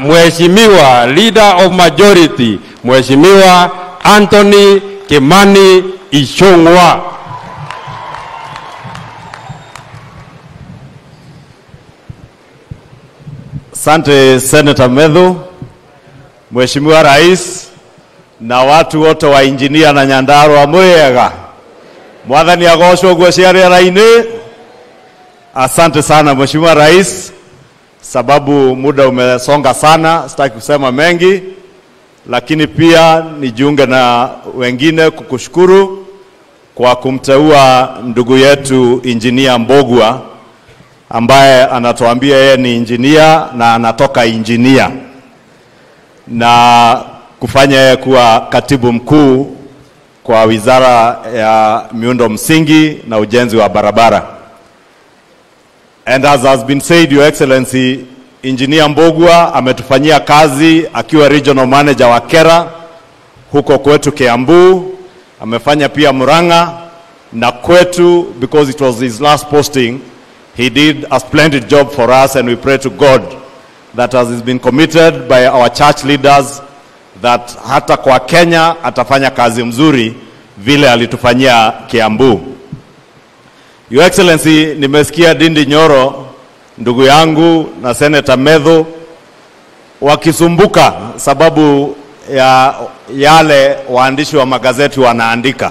Mheshimiwa Leader of Majority, Mheshimiwa Anthony Kimani Ichungwa. Asante Senator Medhu, Mheshimiwa Rais na watu wote wa engineer na Nyandarua mwega. Mwathani agocwo gweciaria raini. Asante sana Mheshimiwa Rais, sababu muda umesonga sana, sitaki kusema mengi, lakini pia nijiunge na wengine kukushukuru kwa kumteua ndugu yetu Engineer Mbogwa ambaye anatuambia yeye ni engineer na anatoka engineer, na kufanya yeye kuwa katibu mkuu kwa wizara ya miundo msingi na ujenzi wa barabara. And as has been said, Your Excellency, Engineer Mbogwa ametufanyia kazi akiwa regional manager wa Kera huko kwetu Kiambu, amefanya pia Murang'a na kwetu, because it was his last posting. He did a splendid job for us, and we pray to God that as has been committed by our church leaders, that hata kwa Kenya atafanya kazi mzuri vile alitufanyia Kiambu. Your Excellency, nimesikia Dindi Nyoro, ndugu yangu na Senator Medhu wakisumbuka sababu ya yale waandishi wa magazeti wanaandika.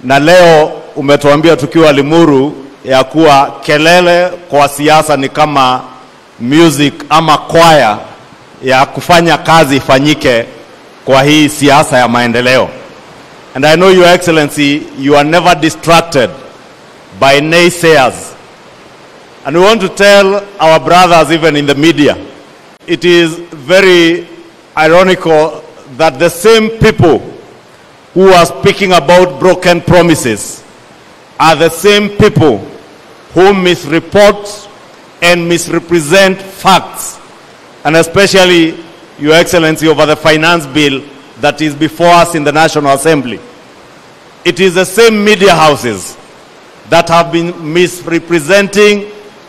Na leo umetuambia tukiwa Limuru ya kuwa kelele kwa siasa ni kama music ama choir ya kufanya kazi ifanyike kwa hii siasa ya maendeleo. And I know, Your Excellency, you are never distracted by naysayers. And we want to tell our brothers even in the media, it is very ironical that the same people who are speaking about broken promises are the same people who misreport and misrepresent facts, and especially, Your Excellency, over the finance bill that is before us in the National Assembly. It is the same media houses that have been misrepresenting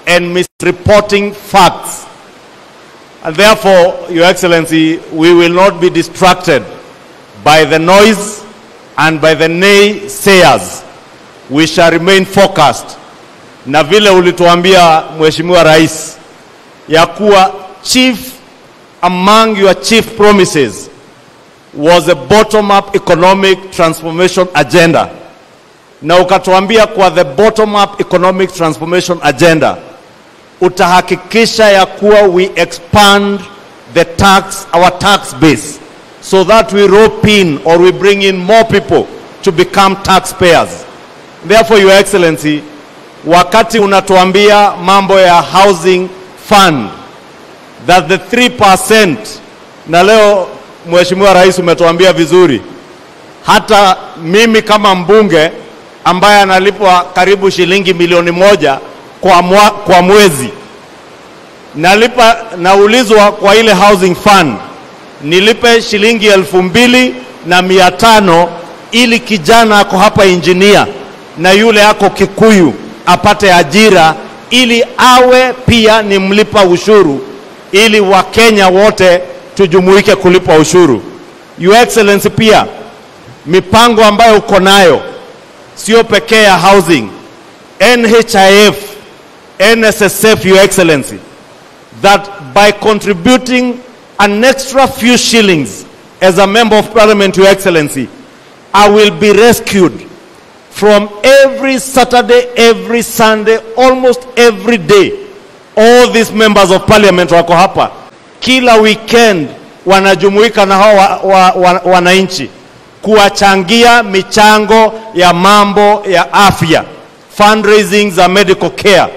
and misreporting facts. And therefore, Your Excellency, we will not be distracted by the noise and by the naysayers. We shall remain focused. Na vile ulituambia Mheshimiwa Rais ya kuwa chief among your chief promises was a bottom-up economic transformation agenda. Na ukatuambia kwa the bottom-up economic transformation agenda utahakikisha ya kuwa we expand our tax base so that we rope in or we bring in more people to become taxpayers. Therefore, Your Excellency, wakati unatuambia mambo ya housing fund, that the 3%, na leo Mheshimiwa Rais umetuambia vizuri, hata mimi kama mbunge ambaye analipwa karibu shilingi milioni 1 kwa mwezi, naulizwa kwa ile housing fund nilipe shilingi 2,500 ili kijana ako hapa engineer na yule ako Kikuyu apate ajira, ili awe pia ni mlipa ushuru, ili Wakenya wote tujumuike kulipa ushuru. Your Excellency, pia mipango ambayo uko nayo sio pekee ya housing, NHIF, NSSF, Your Excellency, that by contributing an extra few shillings as a member of parliament, Your Excellency, I will be rescued from every Saturday, every Sunday, almost every day. All these members of parliament wako hapa kila weekend, wanajumuika na hao wananchi kuwachangia michango ya mambo ya afya, fundraising za medical care.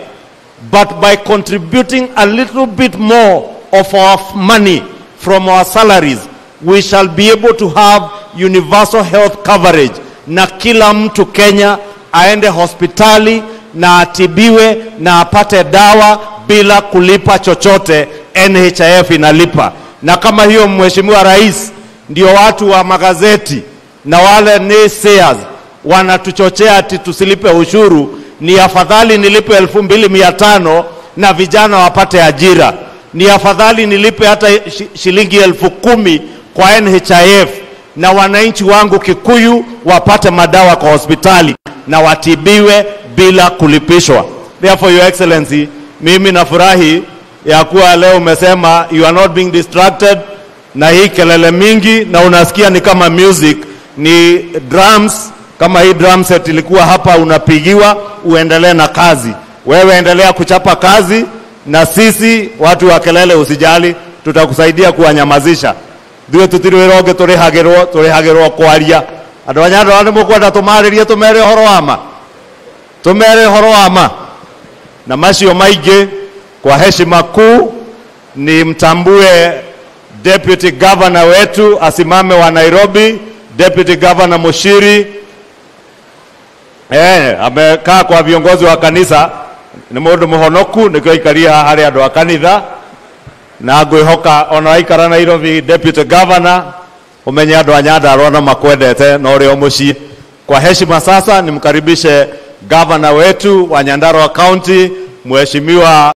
But by contributing a little bit more of our money from our salaries, we shall be able to have universal health coverage, na kila mtu Kenya aende hospitali na atibiwe na apate dawa bila kulipa chochote. NHIF inalipa. Na kama hiyo, Mheshimiwa Rais, ndio watu wa magazeti na wale naysayers wanatuchochea ati tusilipe ushuru, ni afadhali nilipe 2,500 na vijana wapate ajira. ni afadhali nilipe hata shilingi 10,000 kwa NHIF na wananchi wangu Kikuyu wapate madawa kwa hospitali na watibiwe bila kulipishwa. Therefore, Your Excellency, mimi nafurahi ya kuwa leo umesema you are not being distracted na hii kelele mingi, na unasikia ni kama music, ni drums. Kama hii drum set ilikuwa hapa unapigiwa, uendelee na kazi. Wewe endelea kuchapa kazi, na sisi watu wa kelele usijali, tutakusaidia kuwanyamazisha. Ndiyo tutiriroge turihagirwo kwaria. Andu anyando ande mukwenda tumaririe tumere horo ama. Na macio maige kwa heshima kuu ni mtambue Deputy Governor wetu asimame wa Nairobi, Deputy Governor Mushiri. Amekaa kwa viongozi wa kanisa, ni mundu muhonoku, nikio ikaria hari andu wa kanitha, na ngwihoka ona ikara Nairobi Deputy Governor umenye andu a Nyandarua na makwendete na uri o mucii. Kwa heshima sasa nimkaribishe Governor wetu wa Nyandarua County, Mheshimiwa